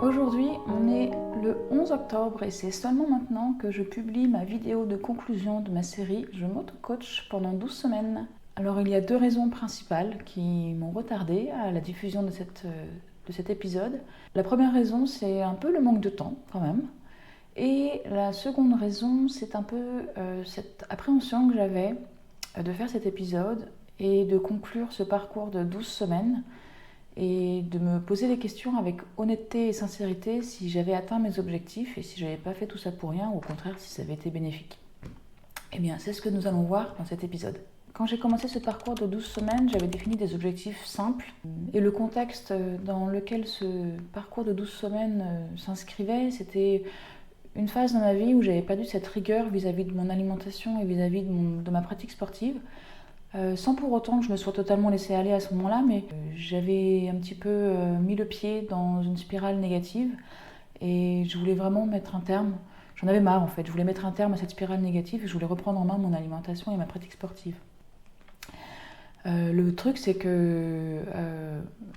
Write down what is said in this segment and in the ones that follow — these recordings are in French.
Aujourd'hui, on est le 11 octobre et c'est seulement maintenant que je publie ma vidéo de conclusion de ma série Je m'auto-coach pendant 12 semaines. Alors il y a deux raisons principales qui m'ont retardé à la diffusion de cet épisode. La première raison, c'est un peu le manque de temps quand même. Et la seconde raison, c'est un peu cette appréhension que j'avais de faire cet épisode et de conclure ce parcours de 12 semaines et de me poser des questions avec honnêteté et sincérité si j'avais atteint mes objectifs et si je n'avais pas fait tout ça pour rien ou au contraire si ça avait été bénéfique. Eh bien, c'est ce que nous allons voir dans cet épisode. Quand j'ai commencé ce parcours de 12 semaines, j'avais défini des objectifs simples et le contexte dans lequel ce parcours de 12 semaines s'inscrivait, c'était une phase dans ma vie où j'avais perdu cette rigueur vis-à-vis de mon alimentation et vis-à-vis de ma pratique sportive. Sans pour autant que je me sois totalement laissée aller à ce moment-là, mais j'avais un petit peu mis le pied dans une spirale négative et je voulais vraiment mettre un terme. J'en avais marre en fait, je voulais mettre un terme à cette spirale négative et je voulais reprendre en main mon alimentation et ma pratique sportive. Le truc c'est que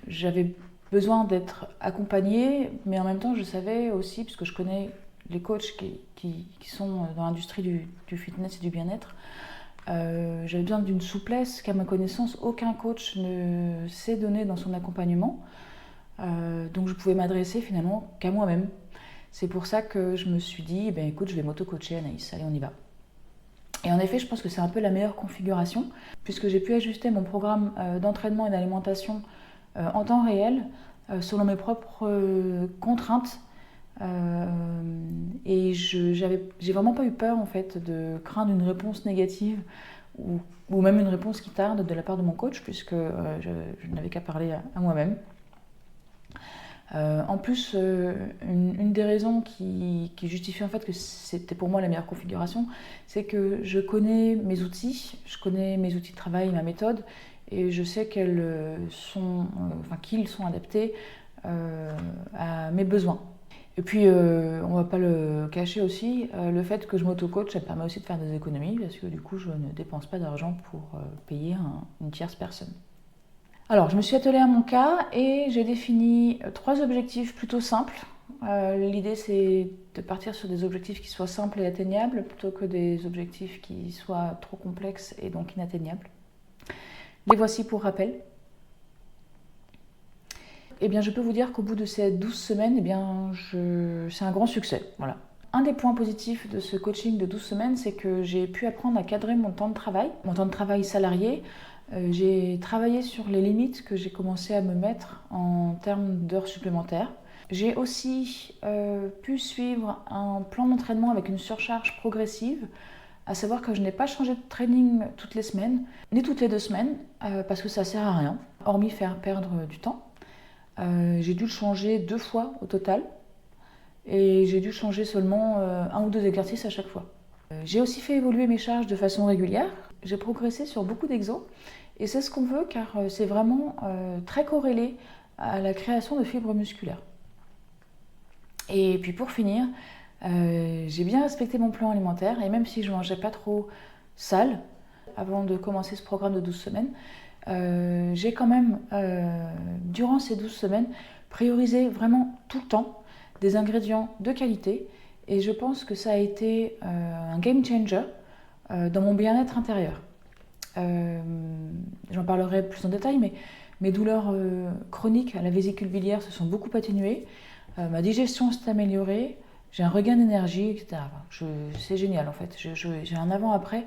j'avais besoin d'être accompagnée, mais en même temps je savais aussi, puisque je connais les coachs qui sont dans l'industrie du fitness et du bien-être, j'avais besoin d'une souplesse qu'à ma connaissance aucun coach ne sait donner dans son accompagnement, donc je pouvais m'adresser finalement qu'à moi-même. C'est pour ça que je me suis dit, écoute, je vais m'auto-coacher Anaïs, allez on y va. Et en effet je pense que c'est un peu la meilleure configuration puisque j'ai pu ajuster mon programme d'entraînement et d'alimentation en temps réel selon mes propres contraintes. Et j'ai vraiment pas eu peur en fait de craindre une réponse négative ou même une réponse qui tarde de la part de mon coach puisque je n'avais qu'à parler à moi-même. En plus, une des raisons qui justifie en fait que c'était pour moi la meilleure configuration, c'est que je connais mes outils de travail, ma méthode, et je sais qu'ils sont adaptés à mes besoins. Et puis, on va pas le cacher aussi, le fait que je m'auto-coach, ça me permet aussi de faire des économies parce que du coup, je ne dépense pas d'argent pour payer une tierce personne. Alors, je me suis attelée à mon cas et j'ai défini 3 objectifs plutôt simples. L'idée, c'est de partir sur des objectifs qui soient simples et atteignables plutôt que des objectifs qui soient trop complexes et donc inatteignables. Les voici pour rappel. Eh bien, je peux vous dire qu'au bout de ces 12 semaines, c'est un grand succès. Voilà. Un des points positifs de ce coaching de 12 semaines, c'est que j'ai pu apprendre à cadrer mon temps de travail salarié. J'ai travaillé sur les limites que j'ai commencé à me mettre en termes d'heures supplémentaires. J'ai aussi pu suivre un plan d'entraînement avec une surcharge progressive, à savoir que je n'ai pas changé de training toutes les semaines, ni toutes les 2 semaines, parce que ça ne sert à rien, hormis faire perdre du temps. J'ai dû le changer 2 fois au total et j'ai dû changer seulement 1 ou 2 exercices à chaque fois. J'ai aussi fait évoluer mes charges de façon régulière. J'ai progressé sur beaucoup d'exos et c'est ce qu'on veut car c'est vraiment très corrélé à la création de fibres musculaires. Et puis pour finir, j'ai bien respecté mon plan alimentaire et même si je ne mangeais pas trop sale avant de commencer ce programme de 12 semaines, j'ai quand même, durant ces 12 semaines, priorisé vraiment tout le temps des ingrédients de qualité et je pense que ça a été un game changer dans mon bien-être intérieur. J'en parlerai plus en détail, mais mes douleurs chroniques à la vésicule biliaire se sont beaucoup atténuées, ma digestion s'est améliorée, j'ai un regain d'énergie, etc. C'est génial en fait, j'ai un avant-après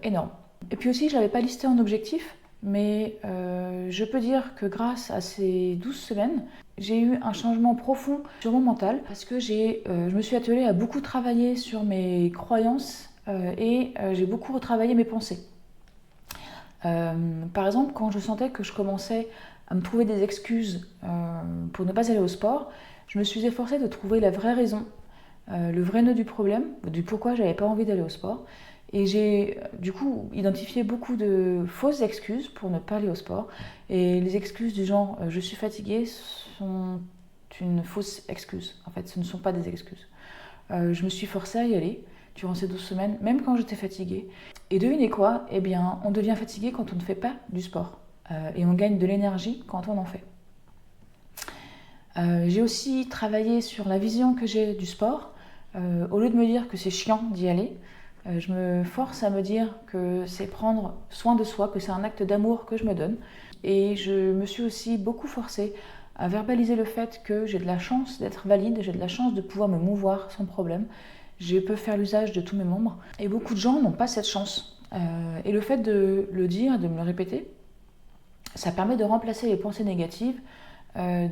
énorme. Et puis aussi, je ne l'avais pas listé en objectif, mais je peux dire que grâce à ces 12 semaines, j'ai eu un changement profond sur mon mental parce que je me suis attelée à beaucoup travailler sur mes croyances et j'ai beaucoup retravaillé mes pensées. Par exemple, quand je sentais que je commençais à me trouver des excuses pour ne pas aller au sport, je me suis efforcée de trouver la vraie raison, le vrai nœud du problème, du pourquoi je n'avais pas envie d'aller au sport. Et j'ai du coup identifié beaucoup de fausses excuses pour ne pas aller au sport. Et les excuses du genre je suis fatiguée sont une fausse excuse. En fait, ce ne sont pas des excuses. Je me suis forcée à y aller durant ces 12 semaines, même quand j'étais fatiguée. Et devinez quoi? Eh bien, on devient fatigué quand on ne fait pas du sport. Et on gagne de l'énergie quand on en fait. J'ai aussi travaillé sur la vision que j'ai du sport. Au lieu de me dire que c'est chiant d'y aller, je me force à me dire que c'est prendre soin de soi, que c'est un acte d'amour que je me donne. Et je me suis aussi beaucoup forcée à verbaliser le fait que j'ai de la chance d'être valide, j'ai de la chance de pouvoir me mouvoir sans problème. Je peux faire l'usage de tous mes membres. Et beaucoup de gens n'ont pas cette chance. Et le fait de le dire, de me le répéter, ça permet de remplacer les pensées négatives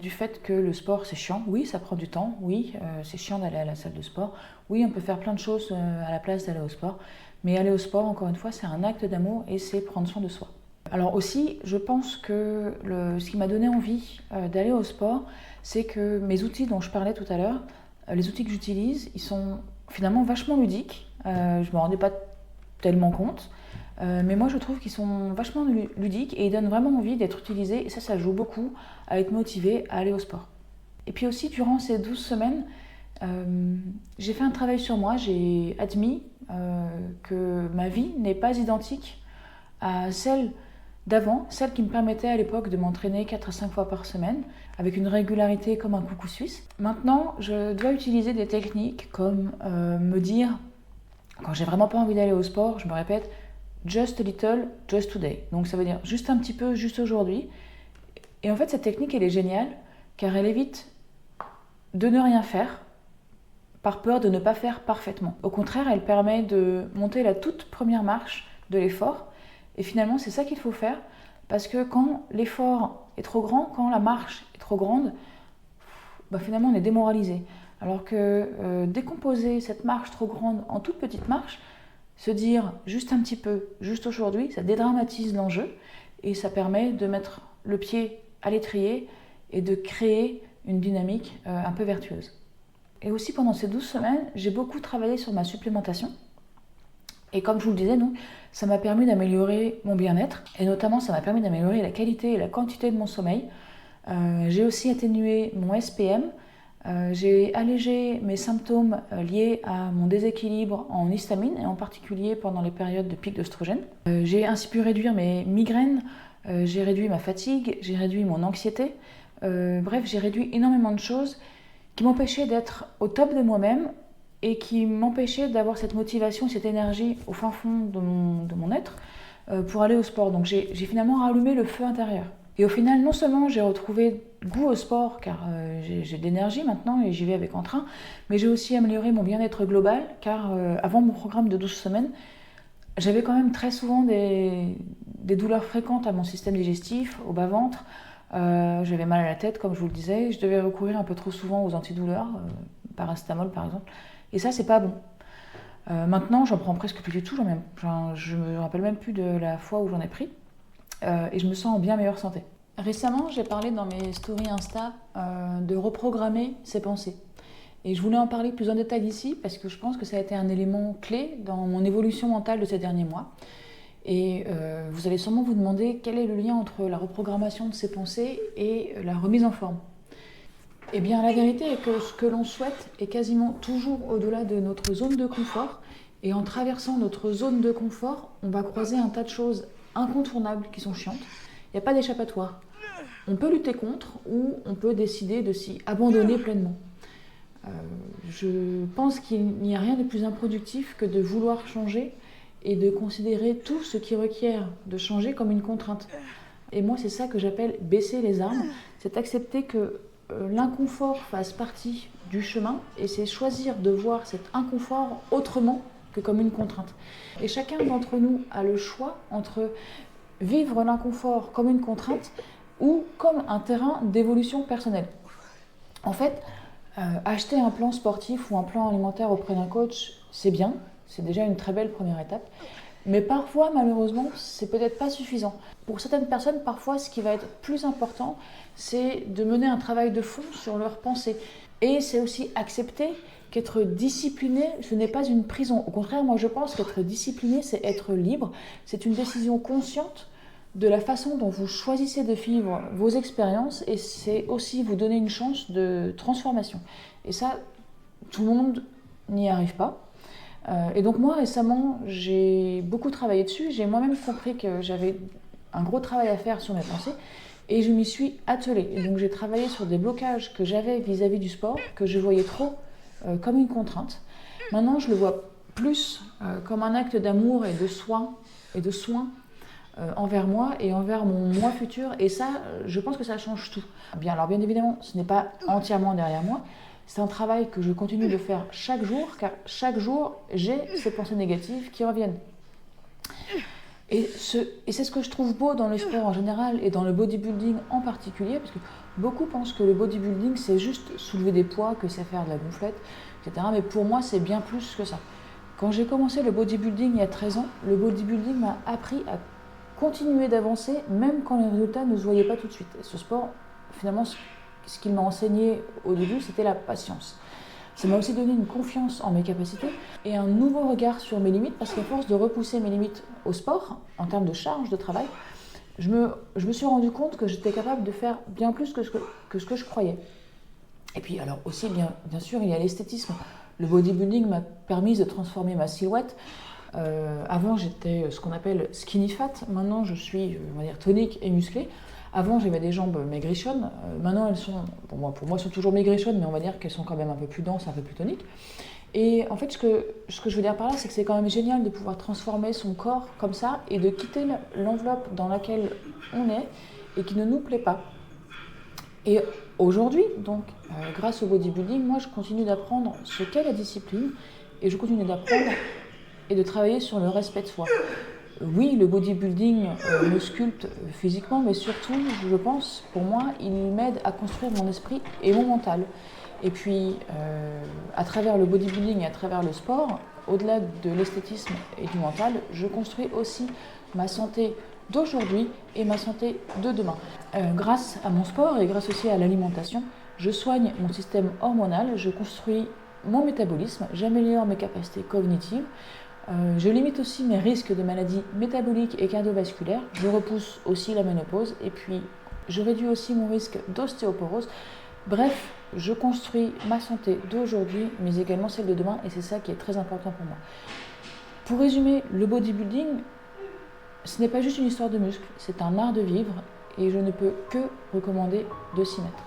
du fait que le sport c'est chiant. Oui, ça prend du temps. Oui, c'est chiant d'aller à la salle de sport. Oui, on peut faire plein de choses à la place d'aller au sport. Mais aller au sport, encore une fois, c'est un acte d'amour et c'est prendre soin de soi. Alors aussi, je pense que ce qui m'a donné envie d'aller au sport, c'est que mes outils dont je parlais tout à l'heure, les outils que j'utilise, ils sont finalement vachement ludiques. Je ne me rendais pas tellement compte. Mais moi, je trouve qu'ils sont vachement ludiques et ils donnent vraiment envie d'être utilisés. Et ça joue beaucoup à être motivé à aller au sport. Et puis aussi, durant ces 12 semaines, j'ai fait un travail sur moi. J'ai admis que ma vie n'est pas identique à celle d'avant, celle qui me permettait à l'époque de m'entraîner 4 à 5 fois par semaine, avec une régularité comme un coucou suisse. Maintenant, je dois utiliser des techniques comme me dire, quand j'ai vraiment pas envie d'aller au sport, je me répète, just a little, just today. Donc ça veut dire juste un petit peu, juste aujourd'hui. Et en fait, cette technique, elle est géniale, car elle évite de ne rien faire, par peur de ne pas faire parfaitement. Au contraire, elle permet de monter la toute première marche de l'effort. Et finalement, c'est ça qu'il faut faire, parce que quand l'effort est trop grand, quand la marche est trop grande, finalement on est démoralisé. Alors que décomposer cette marche trop grande en toutes petites marches, se dire juste un petit peu, juste aujourd'hui, ça dédramatise l'enjeu et ça permet de mettre le pied à l'étrier et de créer une dynamique un peu vertueuse. Et aussi pendant ces 12 semaines, j'ai beaucoup travaillé sur ma supplémentation. Et comme je vous le disais, donc, ça m'a permis d'améliorer mon bien-être et notamment ça m'a permis d'améliorer la qualité et la quantité de mon sommeil. J'ai aussi atténué mon SPM. J'ai allégé mes symptômes liés à mon déséquilibre en histamine et en particulier pendant les périodes de pic d'œstrogène. J'ai ainsi pu réduire mes migraines, j'ai réduit ma fatigue, j'ai réduit mon anxiété. Bref, j'ai réduit énormément de choses qui m'empêchaient d'être au top de moi-même et qui m'empêchaient d'avoir cette motivation, cette énergie au fin fond de mon être pour aller au sport. Donc j'ai finalement rallumé le feu intérieur. Et au final, non seulement j'ai retrouvé goût au sport, car j'ai de l'énergie maintenant et j'y vais avec entrain, mais j'ai aussi amélioré mon bien-être global, car avant mon programme de 12 semaines, j'avais quand même très souvent des douleurs fréquentes à mon système digestif, au bas-ventre, j'avais mal à la tête, comme je vous le disais, je devais recourir un peu trop souvent aux antidouleurs, paracétamol par exemple, et ça c'est pas bon. Maintenant, j'en prends presque plus du tout, je me rappelle même plus de la fois où j'en ai pris. Et je me sens en bien meilleure santé. Récemment, j'ai parlé dans mes stories Insta de reprogrammer ses pensées. Et je voulais en parler plus en détail ici parce que je pense que ça a été un élément clé dans mon évolution mentale de ces derniers mois. Et vous allez sûrement vous demander quel est le lien entre la reprogrammation de ses pensées et la remise en forme. Eh bien, la vérité est que ce que l'on souhaite est quasiment toujours au-delà de notre zone de confort. Et en traversant notre zone de confort, on va croiser un tas de choses incontournables qui sont chiantes. Il n'y a pas d'échappatoire. On peut lutter contre ou on peut décider de s'y abandonner pleinement. Je pense qu'il n'y a rien de plus improductif que de vouloir changer et de considérer tout ce qui requiert de changer comme une contrainte. Et moi, c'est ça que j'appelle baisser les armes. C'est accepter que l'inconfort fasse partie du chemin et c'est choisir de voir cet inconfort autrement que comme une contrainte. Et chacun d'entre nous a le choix entre vivre l'inconfort comme une contrainte ou comme un terrain d'évolution personnelle. En fait, acheter un plan sportif ou un plan alimentaire auprès d'un coach, c'est bien, c'est déjà une très belle première étape, mais parfois, malheureusement, c'est peut-être pas suffisant. Pour certaines personnes, parfois, ce qui va être plus important, c'est de mener un travail de fond sur leurs pensées. Et c'est aussi accepter qu'être discipliné, ce n'est pas une prison. Au contraire, moi je pense qu'être discipliné, c'est être libre. C'est une décision consciente de la façon dont vous choisissez de vivre vos expériences et c'est aussi vous donner une chance de transformation. Et ça, tout le monde n'y arrive pas. Et donc moi, récemment, j'ai beaucoup travaillé dessus. J'ai moi-même compris que j'avais un gros travail à faire sur mes pensées. Et je m'y suis attelée. Et donc j'ai travaillé sur des blocages que j'avais vis-à-vis du sport, que je voyais trop comme une contrainte. Maintenant, je le vois plus comme un acte d'amour et de soin envers moi et envers mon moi futur. Et ça, je pense que ça change tout. Alors bien évidemment, ce n'est pas entièrement derrière moi. C'est un travail que je continue de faire chaque jour, car chaque jour, j'ai ces pensées négatives qui reviennent. Et c'est ce que je trouve beau dans le sport en général et dans le bodybuilding en particulier, parce que beaucoup pensent que le bodybuilding, c'est juste soulever des poids, que c'est faire de la gonflette, etc. Mais pour moi, c'est bien plus que ça. Quand j'ai commencé le bodybuilding il y a 13 ans, le bodybuilding m'a appris à continuer d'avancer, même quand les résultats ne se voyaient pas tout de suite. Et ce sport, finalement, ce qu'il m'a enseigné au début, c'était la patience. Ça m'a aussi donné une confiance en mes capacités et un nouveau regard sur mes limites, parce qu'à force de repousser mes limites au sport, en termes de charge de travail, je me suis rendu compte que j'étais capable de faire bien plus que ce que je croyais. Et puis alors aussi, bien sûr, il y a l'esthétisme. Le bodybuilding m'a permis de transformer ma silhouette. Avant, j'étais ce qu'on appelle skinny fat. Maintenant, je suis, on va dire, tonique et musclée. Avant, j'avais des jambes maigrichonnes. Maintenant, elles sont, pour moi, elles sont toujours maigrichonnes, mais on va dire qu'elles sont quand même un peu plus denses, un peu plus toniques. Et en fait, ce que je veux dire par là, c'est que c'est quand même génial de pouvoir transformer son corps comme ça et de quitter l'enveloppe dans laquelle on est et qui ne nous plaît pas. Et aujourd'hui, donc, grâce au bodybuilding, moi, je continue d'apprendre ce qu'est la discipline et je continue d'apprendre et de travailler sur le respect de soi. Oui, le bodybuilding me sculpte physiquement, mais surtout, je pense, pour moi, il m'aide à construire mon esprit et mon mental. Et puis, à travers le bodybuilding et à travers le sport, au-delà de l'esthétisme et du mental, je construis aussi ma santé d'aujourd'hui et ma santé de demain. Grâce à mon sport et grâce aussi à l'alimentation, je soigne mon système hormonal, je construis mon métabolisme, j'améliore mes capacités cognitives, je limite aussi mes risques de maladies métaboliques et cardiovasculaires, je repousse aussi la ménopause et puis je réduis aussi mon risque d'ostéoporose. Bref, je construis ma santé d'aujourd'hui, mais également celle de demain, et c'est ça qui est très important pour moi. Pour résumer, le bodybuilding, ce n'est pas juste une histoire de muscles, c'est un art de vivre, et je ne peux que recommander de s'y mettre.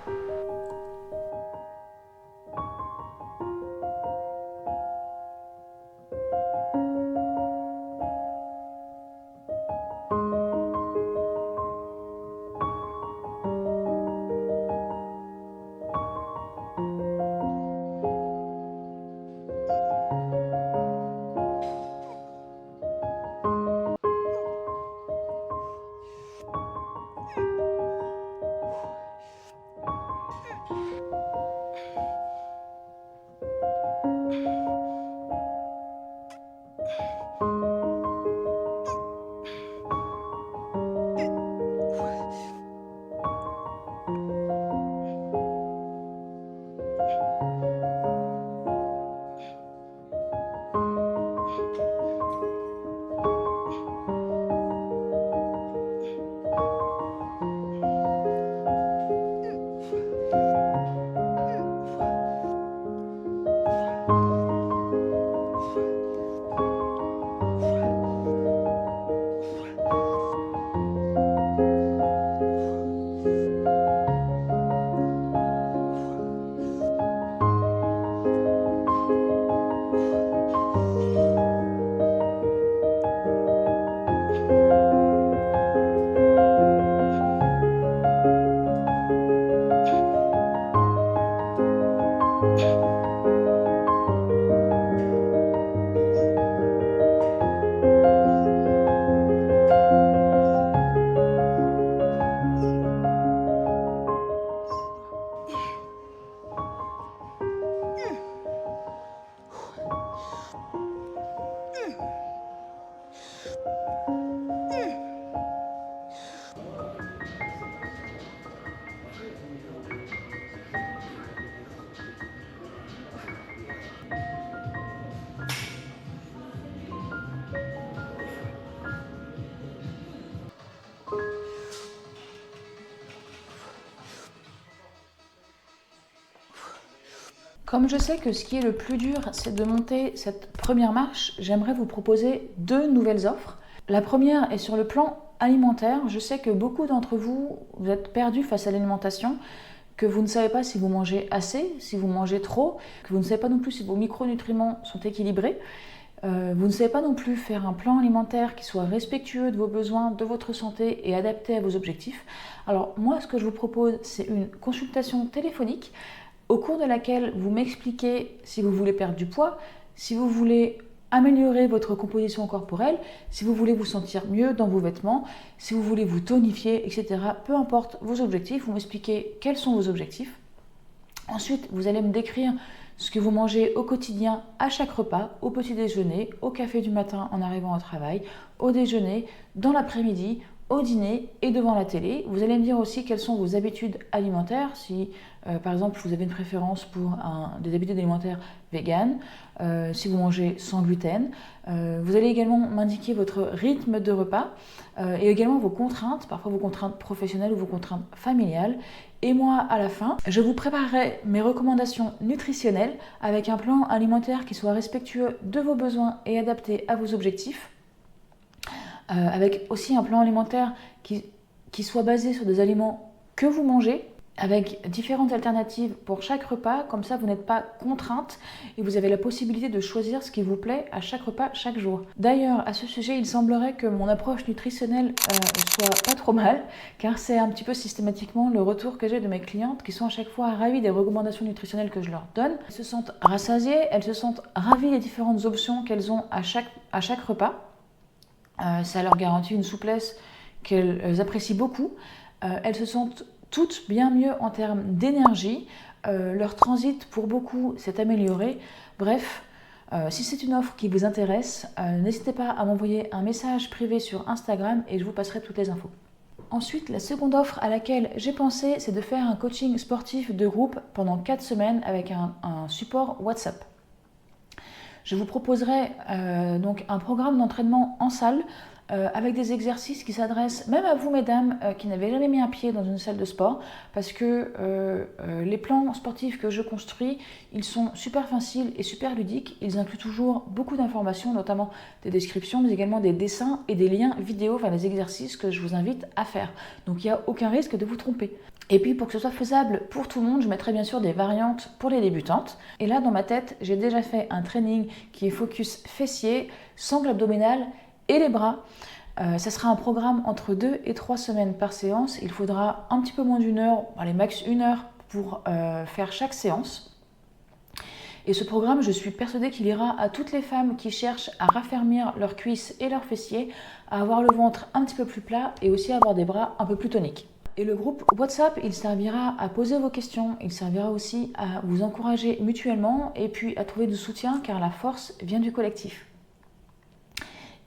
Comme je sais que ce qui est le plus dur, c'est de monter cette première marche, j'aimerais vous proposer 2 nouvelles offres. La première est sur le plan alimentaire. Je sais que beaucoup d'entre vous, vous êtes perdus face à l'alimentation, que vous ne savez pas si vous mangez assez, si vous mangez trop, que vous ne savez pas non plus si vos micronutriments sont équilibrés. Vous ne savez pas non plus faire un plan alimentaire qui soit respectueux de vos besoins, de votre santé et adapté à vos objectifs. Alors moi, ce que je vous propose, c'est une consultation téléphonique au cours de laquelle vous m'expliquez si vous voulez perdre du poids, si vous voulez améliorer votre composition corporelle, si vous voulez vous sentir mieux dans vos vêtements, si vous voulez vous tonifier, etc. Peu importe vos objectifs, vous m'expliquez quels sont vos objectifs. Ensuite, vous allez me décrire ce que vous mangez au quotidien à chaque repas, au petit déjeuner, au café du matin en arrivant au travail, au déjeuner, dans l'après-midi, au dîner et devant la télé. Vous allez me dire aussi quelles sont vos habitudes alimentaires, si par exemple vous avez une préférence pour des habitudes alimentaires véganes, si vous mangez sans gluten. Vous allez également m'indiquer votre rythme de repas et également vos contraintes, parfois vos contraintes professionnelles ou vos contraintes familiales. Et moi, à la fin, je vous préparerai mes recommandations nutritionnelles avec un plan alimentaire qui soit respectueux de vos besoins et adapté à vos objectifs. Avec aussi un plan alimentaire qui soit basé sur des aliments que vous mangez, avec différentes alternatives pour chaque repas, comme ça vous n'êtes pas contrainte et vous avez la possibilité de choisir ce qui vous plaît à chaque repas, chaque jour. D'ailleurs, à ce sujet, il semblerait que mon approche nutritionnelle soit pas trop mal, car c'est un petit peu systématiquement le retour que j'ai de mes clientes qui sont à chaque fois ravies des recommandations nutritionnelles que je leur donne. Elles se sentent rassasiées, elles se sentent ravies des différentes options qu'elles ont à chaque repas. Ça leur garantit une souplesse qu'elles apprécient beaucoup. Elles se sentent toutes bien mieux en termes d'énergie. Leur transit pour beaucoup s'est amélioré. Bref, si c'est une offre qui vous intéresse, n'hésitez pas à m'envoyer un message privé sur Instagram et je vous passerai toutes les infos. Ensuite, la seconde offre à laquelle j'ai pensé, c'est de faire un coaching sportif de groupe pendant 4 semaines avec un support WhatsApp. Je vous proposerai donc un programme d'entraînement en salle avec des exercices qui s'adressent même à vous, mesdames, qui n'avez jamais mis un pied dans une salle de sport, parce que les plans sportifs que je construis, ils sont super faciles et super ludiques. Ils incluent toujours beaucoup d'informations, notamment des descriptions, mais également des dessins et des liens vidéo vers les exercices que je vous invite à faire. Donc il n'y a aucun risque de vous tromper. Et puis pour que ce soit faisable pour tout le monde, je mettrai bien sûr des variantes pour les débutantes. Et là, dans ma tête, j'ai déjà fait un training qui est focus fessier, sangle abdominale et les bras. Ça sera un programme entre 2 et 3 semaines par séance. Il faudra un petit peu moins d'une heure, allez max 1 heure pour faire chaque séance. Et ce programme, je suis persuadée qu'il ira à toutes les femmes qui cherchent à raffermir leurs cuisses et leurs fessiers, à avoir le ventre un petit peu plus plat et aussi à avoir des bras un peu plus toniques. Et le groupe WhatsApp, il servira à poser vos questions, il servira aussi à vous encourager mutuellement et puis à trouver du soutien car la force vient du collectif.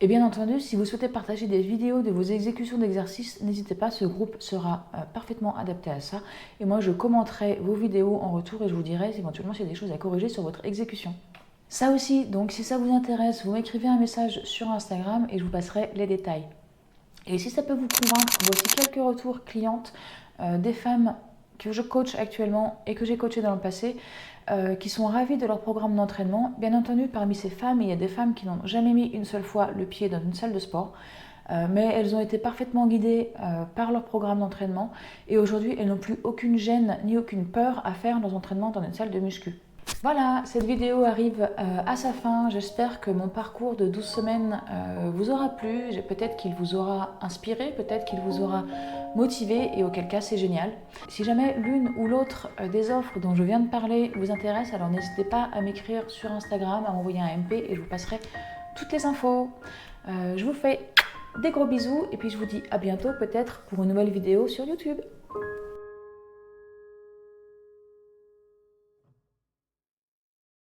Et bien entendu, si vous souhaitez partager des vidéos de vos exécutions d'exercices, n'hésitez pas, ce groupe sera parfaitement adapté à ça. Et moi, je commenterai vos vidéos en retour et je vous dirai éventuellement s'il y a des choses à corriger sur votre exécution. Ça aussi, donc si ça vous intéresse, vous m'écrivez un message sur Instagram et je vous passerai les détails. Et si ça peut vous convaincre, voici quelques retours clientes des femmes que je coach actuellement et que j'ai coachées dans le passé, qui sont ravies de leur programme d'entraînement. Bien entendu, parmi ces femmes, il y a des femmes qui n'ont jamais mis une seule fois le pied dans une salle de sport, mais elles ont été parfaitement guidées par leur programme d'entraînement et aujourd'hui, elles n'ont plus aucune gêne ni aucune peur à faire leurs entraînements dans une salle de muscu. Voilà, cette vidéo arrive à sa fin. J'espère que mon parcours de 12 semaines vous aura plu. Peut-être qu'il vous aura inspiré, peut-être qu'il vous aura motivé et auquel cas c'est génial. Si jamais l'une ou l'autre des offres dont je viens de parler vous intéresse, alors n'hésitez pas à m'écrire sur Instagram, à m'envoyer un MP et je vous passerai toutes les infos. Je vous fais des gros bisous et puis je vous dis à bientôt peut-être pour une nouvelle vidéo sur YouTube.